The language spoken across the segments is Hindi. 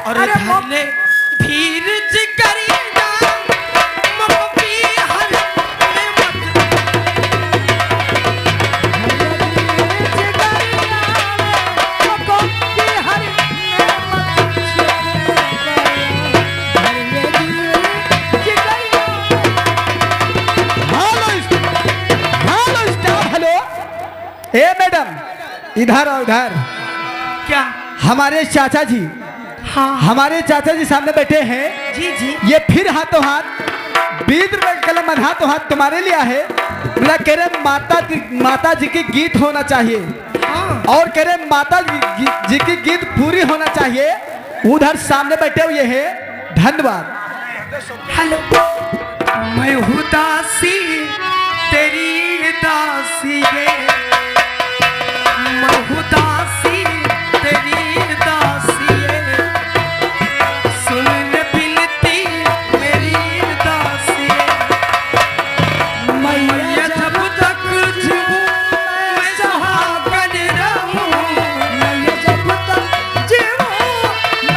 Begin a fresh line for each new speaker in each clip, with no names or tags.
अरे धन्य भीर जिगरिया
ए मैडम, इधर आओ इधर।
क्या?
हमारे चाचा जी,
हाँ
हमारे चाचा जी सामने बैठे हैं।
जी जी।
ये फिर हाथों हाथ 20 रुपए का कलम मन हाथों हाथ तुम्हारे लिए है। बोला कह रहे माता जी की गीत होना चाहिए।
हाँ।
और कह रहे माता जी की गीत पूरी होना चाहिए। उधर सामने बैठे हुए हैं। धन्यवाद।
हेलो। मैं हूँ दासी तेरी दासी रे, मैं हूँ दासी तेरी दासी रे, सुन ले बिनती मेरी दासी रे। मैं जब तक जीऊँ मैं सुहागन रहूँ,
मैं जब तक जीऊँ मैं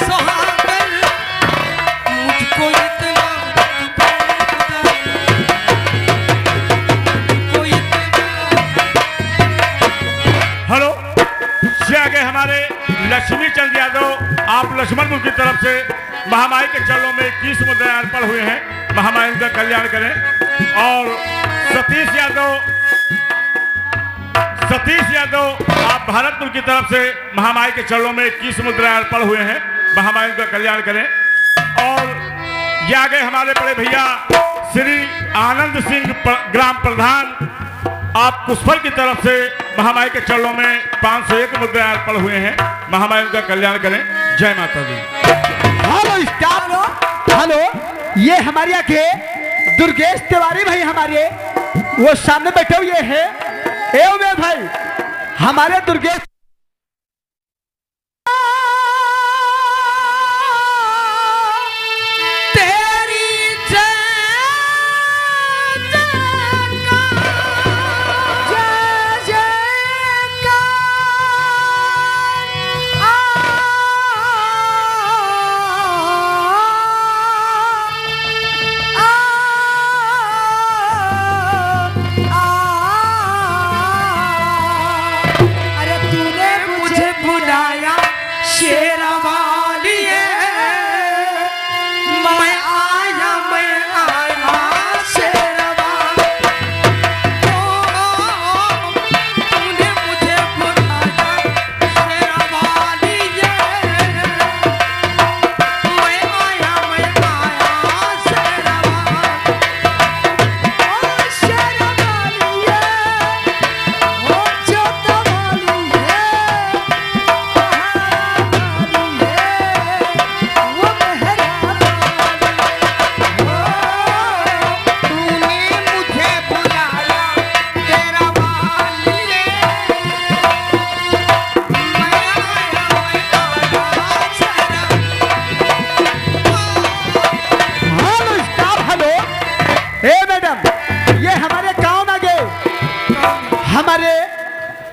सुहागन रहूँ, मुझको इतना
लक्ष्मी चंद यादव आप लक्ष्मणपुर की तरफ से महामाई के चरणों में 21 मुद्राएं अर्पण हुए हैं। महामाई उनका कल्याण करें। और सतीश यादव आप भारतपुर की तरफ से महामाई के चरणों में 21 मुद्राएं अर्पण हुए हैं। महामाई उनका कल्याण करें। और ये आगे हमारे बड़े भैया श्री आनंद सिंह ग्राम प्रधान आप पुष्पर की तरफ से महामाई के चरणों में 501 मुद्राएं अर्पण हुए हैं। महामाई उनका कल्याण करें। जय माता दी।
Hello staff. हेलो, ये हमारे यहाँ के दुर्गेश तिवारी भाई हमारे वो सामने बैठे हुए हैं। ए उमेश भाई, हमारे दुर्गेश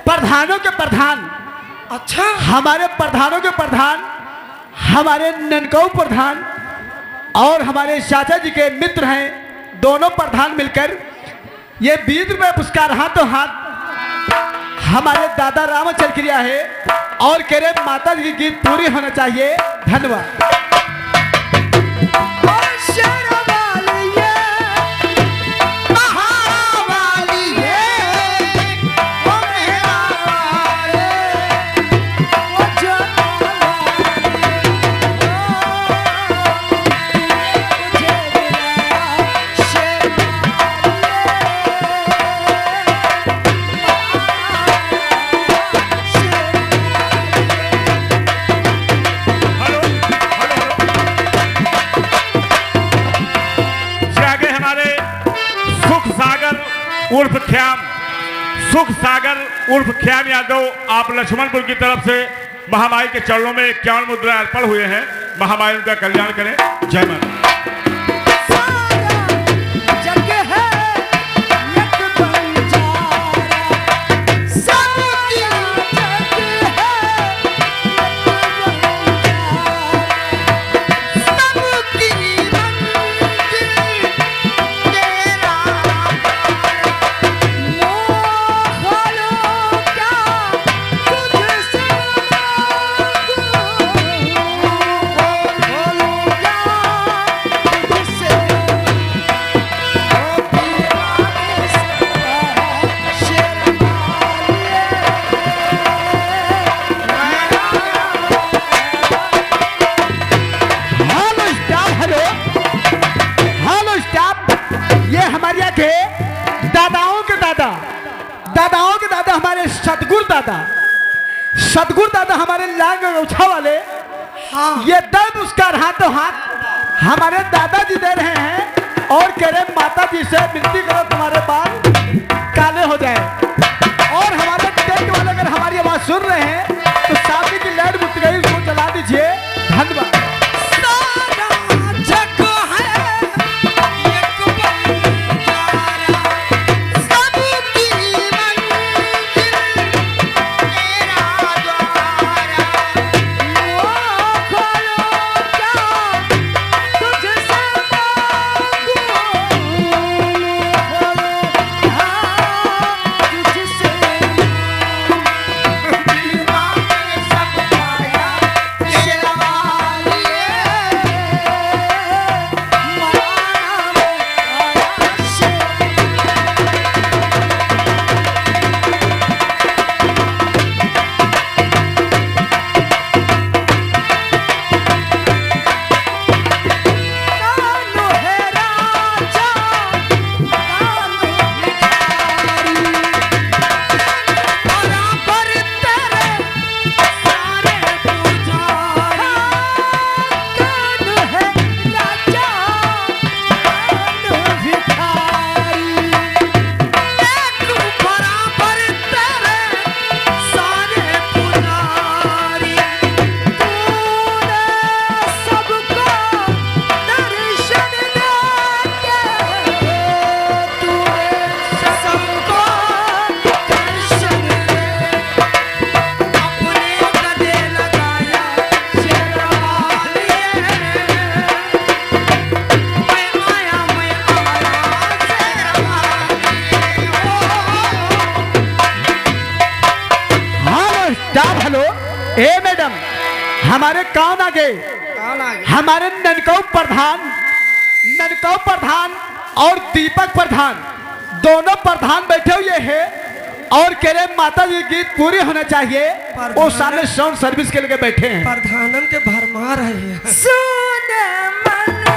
प्रधानों के प्रधान।
अच्छा,
हमारे प्रधानों के प्रधान हमारे ननकऊ प्रधान और हमारे चाचा जी के मित्र हैं। दोनों प्रधान मिलकर ये 20 रुपये पुरस्कार हाथों हाथ हमारे दादा रामचंद्र क्रिया है। और कह रहे माता जी की गीत पूरी होना चाहिए। धन्यवाद।
सुख सागर उर्फ ख्याम यादव आप लक्ष्मणपुर की तरफ से महामाई के चरणों में 51 मुद्रा अर्पण हुए हैं। महामाई उनका कल्याण करें। जय माता।
दादाओं के दादा हमारे सतगुरु दादा हमारे लांग उछा वाले।
हाँ
ये दर्द उसका हाथों हाथ हमारे दादाजी दे रहे हैं और कह रहे माता जी से विनती करो तुम्हारे बाल काले हो जाए। और हमारे टेंट वाले अगर हमारी आवाज सुन रहे हैं तो सामने की लाइट बुझ गई, उसको जला दीजिए। धन्यवाद। ए मैडम हमारे कौन आ गए? हमारे ननकौ प्रधान और दीपक प्रधान दोनों प्रधान बैठे हुए हैं और कह रहे माता जी गीत पूरी होना चाहिए। वो सामने साउंड सर्विस के लिए बैठे हैं।
प्रधानम के भरमा रहे हैं।
सुन मन